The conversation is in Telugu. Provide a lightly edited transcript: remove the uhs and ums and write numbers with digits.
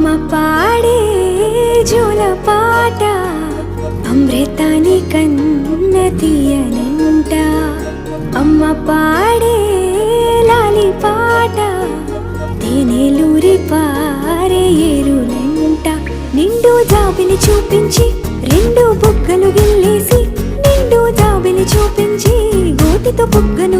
అమ్మ పాడే జోల పాట అమృతాని కన్న తీయనంట. అమ్మ పాడే లాలి పాట తేనెలూరి పారే ఏరులంట. నిండు జాబిని చూపించి రెండు బుగ్గలు గిల్లేసి, నిండు జాబిని చూపించి గోటితో బుగ్గను